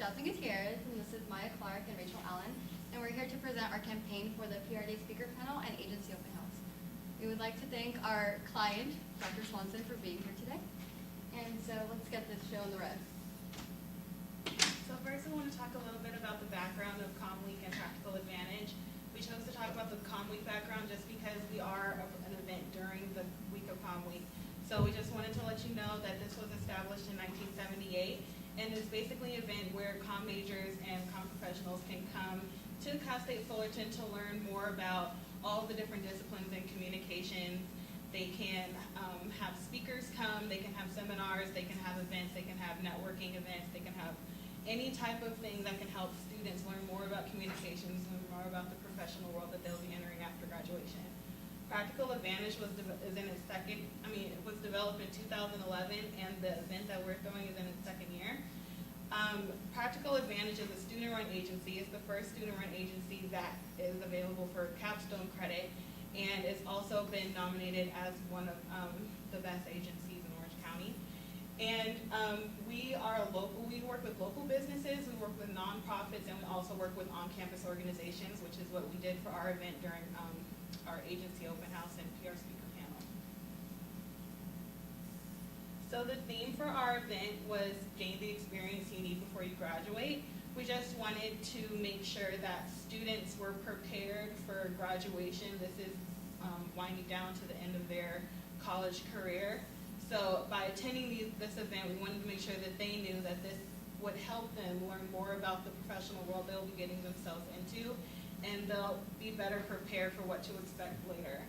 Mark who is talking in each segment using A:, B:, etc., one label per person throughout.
A: Jasmine Gutierrez, and this is Maya Clark and Rachel Allen, and we're here to present our campaign for the PR Day Speaker Panel and Agency Open House. We would like to thank our client, Dr. Swanson, for being here today. And so let's get this show on the road.
B: So first I want to talk a little bit about the background of Commlink and Practical Advantage. We chose to talk about the Commlink background just because we are an event during the week of Commlink. So we just wanted to let you know that this was established in 1978, and it's basically an event where comm majors and comm professionals can come to Cal State Fullerton to learn more about all the different disciplines in communications. They can have speakers come, they can have seminars, they can have events, they can have networking events, they can have any type of thing that can help students learn more about communications and more about the professional world that they'll be entering after graduation. Practical Advantage is in its second, it was developed in 2011, and the event that we're throwing is in its second year. Practical Advantage is a student-run agency. It's the first student-run agency that is available for capstone credit, and it's also been nominated as one of the best agencies in Orange County. And we work with local businesses, we work with nonprofits, and we also work with on-campus organizations, which is what we did for our event during our agency open house and PR speaker panel. So the theme for our event was gain the experience you need before you graduate. We just wanted to make sure that students were prepared for graduation. This is winding down to the end of their college career. So by attending this event, we wanted to make sure that they knew that this would help them learn more about the professional world they'll be getting themselves into, and they'll be better prepared for what to expect later.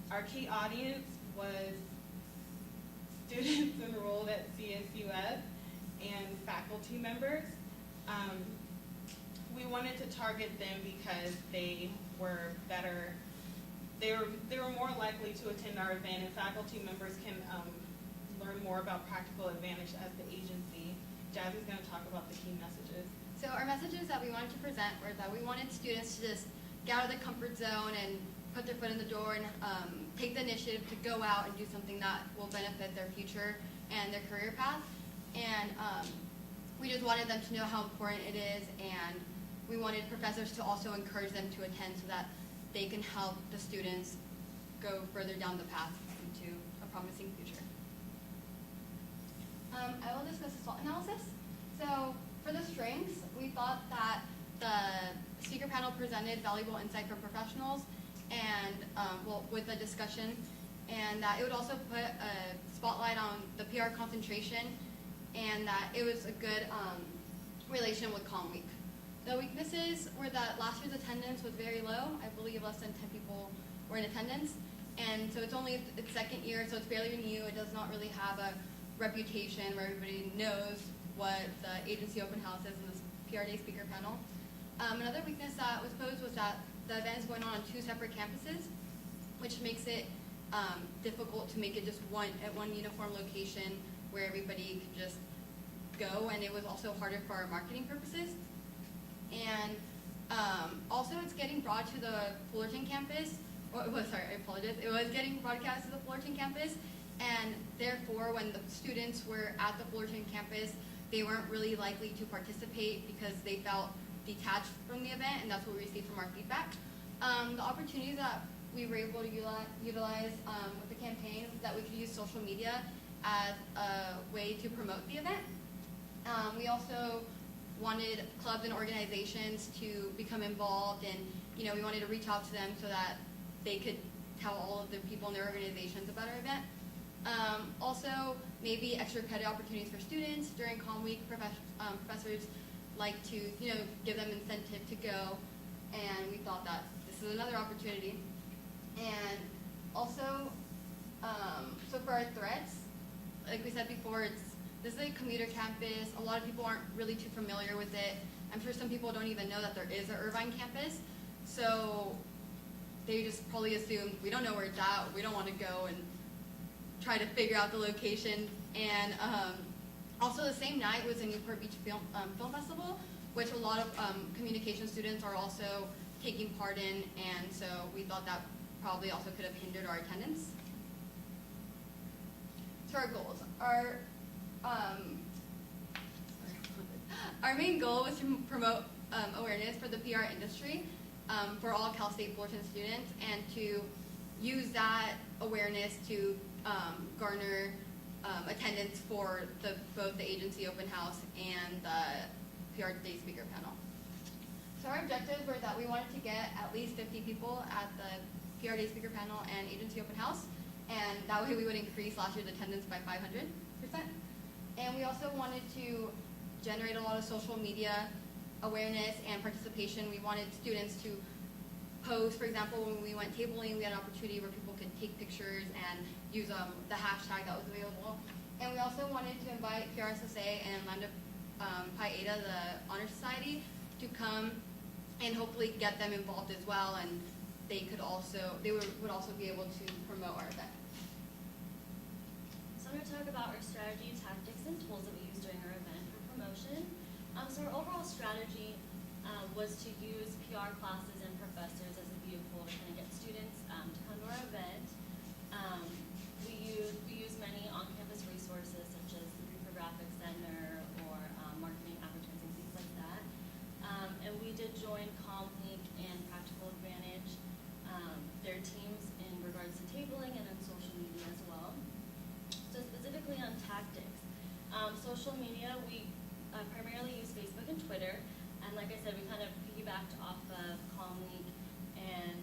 B: Our key audience was students enrolled at CSUS and faculty members. We wanted to target them because they were better, they were more likely to attend our event, and faculty members can learn more about Practical Advantage as the agency. Jasmine's going to talk about the key messages.
A: So our messages that we wanted to present were that we wanted students to just get out of the comfort zone and put their foot in the door and take the initiative to go out and do something that will benefit their future and their career path. And we just wanted them to know how important it is, and we wanted professors to also encourage them to attend so that they can help the students go further down the path into a promising future. I will discuss the SWOT analysis. So for the strengths, we thought that the speaker panel presented valuable insight for professionals and with a discussion, and that it would also put a spotlight on the PR concentration, and that it was a good relation with Commlink. The weaknesses were that last year's attendance was very low. I believe less than 10 people were in attendance, and so it's only its second year, so it's fairly new. It does not really have a reputation where everybody knows what the agency open house is and this PR Day speaker panel. Another weakness that was posed was that the event is going on 2 separate campuses, which makes it difficult to make it just at one uniform location where everybody could just go, and it was also harder for our marketing purposes. And also it's getting brought to the Fullerton campus, it was getting broadcast to the Fullerton campus, and therefore when the students were at the Fullerton campus, they weren't really likely to participate because they felt detached from the event, and that's what we received from our feedback. The opportunities that we were able to utilize with the campaign was that we could use social media as a way to promote the event. We also wanted clubs and organizations to become involved, and we wanted to reach out to them so that they could tell all of the people in their organizations about our event. Also, maybe extra credit opportunities for students during Comm Week. Professors like to, give them incentive to go, and we thought that this is another opportunity. And also, so for our threats, like we said before, this is a commuter campus. A lot of people aren't really too familiar with it. I'm sure some people don't even know that there is an Irvine campus, so they just probably assume we don't know where it's at, we don't want to go and try to figure out the location. And also the same night was a Newport Beach Film Festival, which a lot of communication students are also taking part in, and so we thought that probably also could have hindered our attendance. So our goals are, Our main goal was to promote awareness for the PR industry for all Cal State Fullerton students, and to use that awareness to garner attendance for both the agency open house and the PR Day speaker panel. So our objectives were that we wanted to get at least 50 people at the PR Day speaker panel and agency open house, and that way we would increase last year's attendance by 500%. And we also wanted to generate a lot of social media awareness and participation. We wanted students to post, for example, when we went tabling, we had an opportunity where people could take pictures and use the hashtag that was available. And we also wanted to invite PRSSA and Lambda Pi Eta, the Honor Society, to come and hopefully get them involved as well, and they would also be able to promote our event.
C: So I'm going to talk about our strategy, tactics, and tools that we use during our event for promotion. So our overall strategy was to use PR classes and professors as a vehicle to kind of get students to come to our event. We use many on-campus resources such as the Reprographic Center or marketing, advertising, things like that. And we did join Commlink and Practical Advantage, their teams in regards to tabling and on social media as well. So specifically on tactics, social media, we primarily use Facebook and Twitter, and like I said, we kind of piggybacked off of Commlink and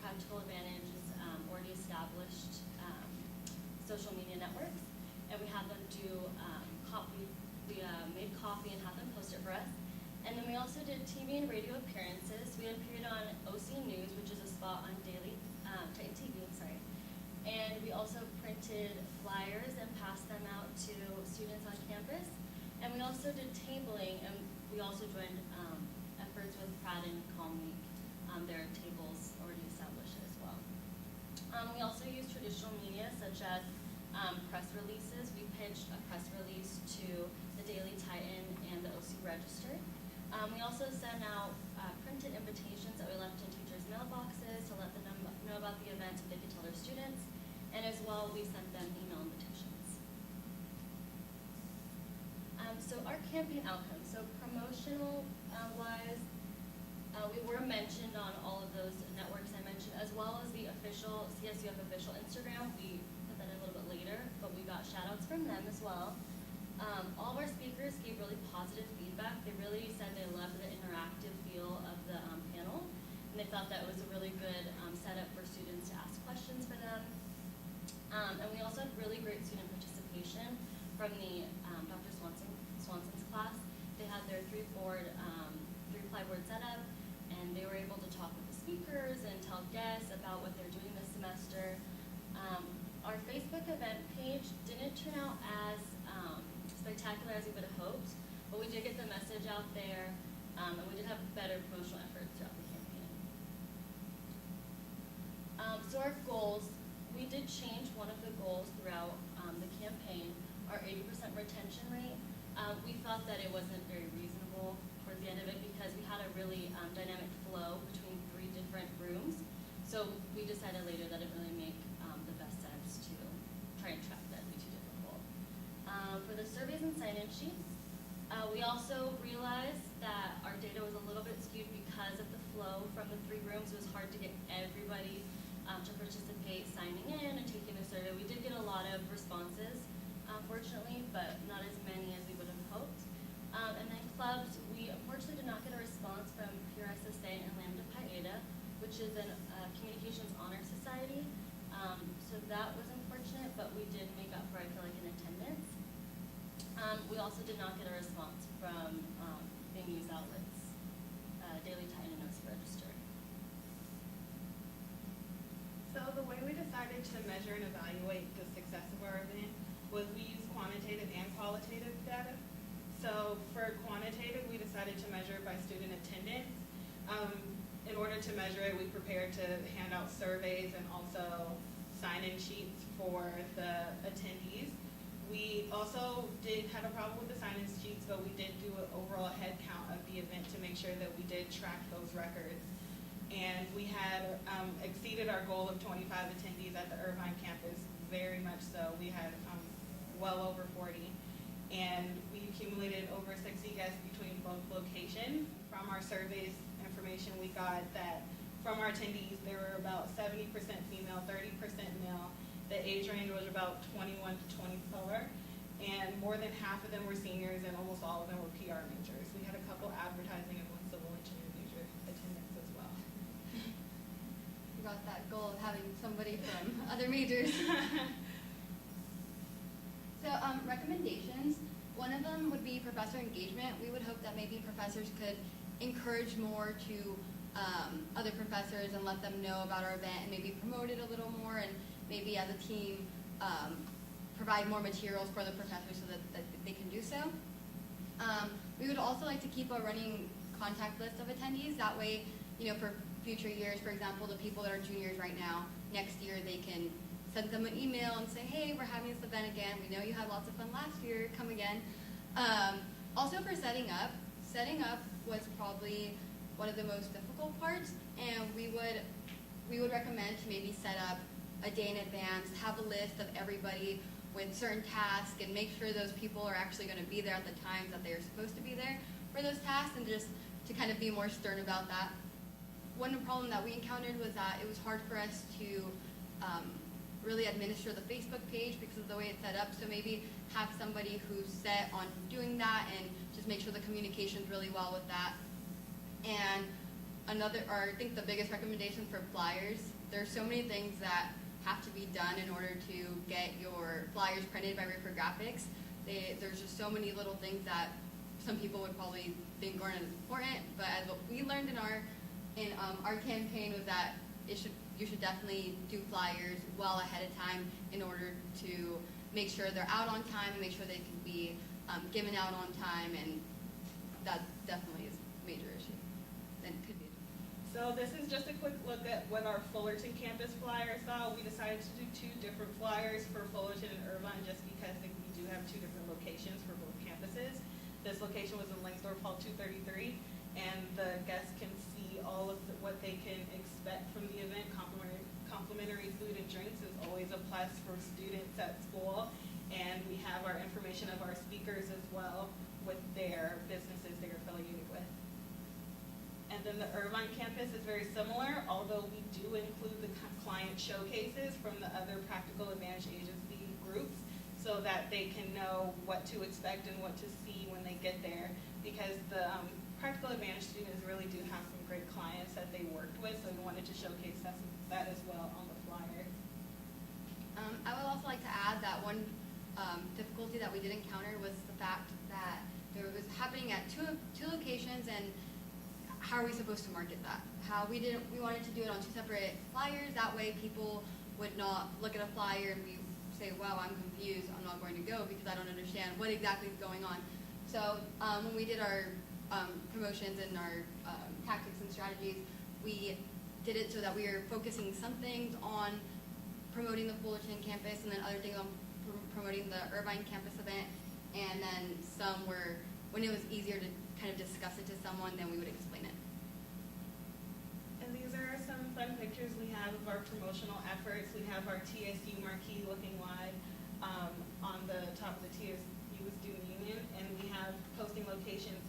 C: Practical Advantage's already established social media networks, and we had them do we made copy and had them post it for us. And then we also did TV and radio appearances. We appeared on OC News, which is a spot on Daily Titan TV, sorry. And we also printed flyers and passed them out to students on campus. And we also did tabling, and we also joined efforts with Pratt and Commlink. Their tables already established as well. We also use traditional media such as press releases. We pitched a press release to the Daily Titan and the OC Register. We also sent out printed invitations that we left in teachers' mailboxes to let them know about the event so they could tell their students. And as well, we sent them email invitations. So our campaign outcomes. So promotional wise, we were mentioned on all of those networks I mentioned, as well as the official CSUF official Instagram. We put that in a little bit later, but we got shout outs from them as well. All of our speakers gave really positive feedback. They really said they loved the interactive feel of the panel, and they thought that was a really good setup for students to ask questions for them. And we also had really great student participation from the Dr. Swanson's class. They had their three-plyboard setup, and they were able to talk with the speakers and tell guests about what they're doing this semester. Our Facebook event page didn't turn out as spectacular as we would have hoped, but we did get the message out there, and we did have better promotional efforts throughout the campaign. So our goals, we did change one of the goals throughout the campaign, our 80% retention rate. We thought that it wasn't very reasonable towards the end of it because we had a really dynamic flow between 3 different rooms. So we decided later that it really made the best sense to try and track that. It'd be too difficult. For the surveys and sign-in sheets, we also realized that our data was a little bit skewed because of the flow from the 3 rooms. It was hard to get everybody to participate, signing in and taking the survey. We did get a lot of responses, fortunately, but not as many as we would have hoped. And then clubs, we unfortunately did not get a response from PRSSA and Lambda Pi Eta, which is a communications honor society. So that was unfortunate, but we did make up for, I feel like, in attendance. We also did not get a response from being news outlets, Daily Titan and OC Register.
B: So the way we decided to measure and evaluate the success of our event was we used quantitative and qualitative data. So for quantitative, we decided to measure it by student attendance. In order to measure it, we prepared to hand out surveys and also sign-in sheets for the attendees. We also had a problem with the sign-in sheets, but we did do an overall head count of the event to make sure that we did track those records. And we had exceeded our goal of 25 attendees at the Irvine campus, very much so. We had well over 40. And we accumulated over 60 guests between both locations. From our surveys information, we got that from our attendees, there were about 70% female, 30% male. The age range was about 21 to 24, and more than half of them were seniors, and almost all of them were PR majors. We had a couple advertising and one civil engineer major attendance as well.
A: You got that goal of having somebody from other majors. So recommendations, one of them would be professor engagement. We would hope that maybe professors could encourage more to other professors and let them know about our event and maybe promote it a little more, and maybe as a team provide more materials for the professors so that they can do so. We would also like to keep a running contact list of attendees. That way, for future years, for example, the people that are juniors right now, next year they can send them an email and say, hey, we're having this event again. We know you had lots of fun last year. Come again. Also for setting up was probably one of the most difficult parts, and we would recommend to maybe set up a day in advance, have a list of everybody with certain tasks, and make sure those people are actually going to be there at the times that they're supposed to be there for those tasks, and just to kind of be more stern about that. One problem that we encountered was that it was hard for us to really administer the Facebook page because of the way it's set up, so maybe have somebody who's set on doing that and just make sure the communication's really well with that. And I think the biggest recommendation for flyers, there's so many things that have to be done in order to get your flyers printed by Reaper Graphics. There's just so many little things that some people would probably think aren't as important, but as what we learned in our campaign was that you should definitely do flyers well ahead of time in order to make sure they're out on time and make sure they can be given out on time, and that definitely is a major issue. And could be.
B: So this is just a quick look at what our Fullerton campus flyer saw. We decided to do 2 different flyers for Fullerton and Irvine just because we do have 2 different locations for both campuses. This location was in Langsdorff Hall 233, and the guests can see all of what they can expect from the event. Complimentary food and drinks is always a plus for students at school, and we have our information of our speakers as well with their businesses they're affiliated with. And then the Irvine campus is very similar, although we do include the client showcases from the other Practical Advantage agency groups so that they can know what to expect and what to see when they get there, because the Practical Advantage students really do have some great clients that they worked with, so we wanted to showcase that as well on the flyer.
A: I would also like to add that one difficulty that we did encounter was the fact that it was happening at two locations, and how are we supposed to market that? We wanted to do it on 2 separate flyers. That way people would not look at a flyer and say, wow, I'm confused, I'm not going to go because I don't understand what exactly is going on. So when we did our promotions and our tactics and strategies, we did it so that we were focusing some things on promoting the Fullerton campus and then other things on promoting the Irvine campus event, and then some were, when it was easier to kind of discuss it to someone, then we would explain it.
B: And these are some fun pictures we have of our promotional efforts. We have our TSU marquee looking live on the top of the TSU Student Union, and we have posting locations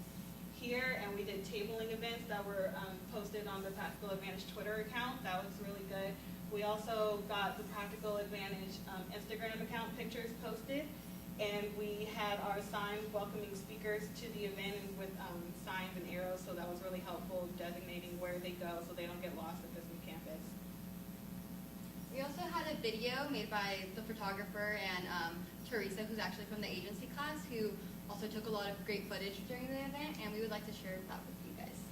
B: here, and we did tabling events that were posted on the Practical Advantage Twitter account. That was really good. We also got the Practical Advantage Instagram account pictures posted, and we had our signs welcoming speakers to the event with signs and arrows, so that was really helpful designating where they go so they don't get lost at this new campus.
A: We also had a video made by the photographer and Teresa, who's actually from the agency class, who also took a lot of great footage during the event, and we would like to share that with you guys.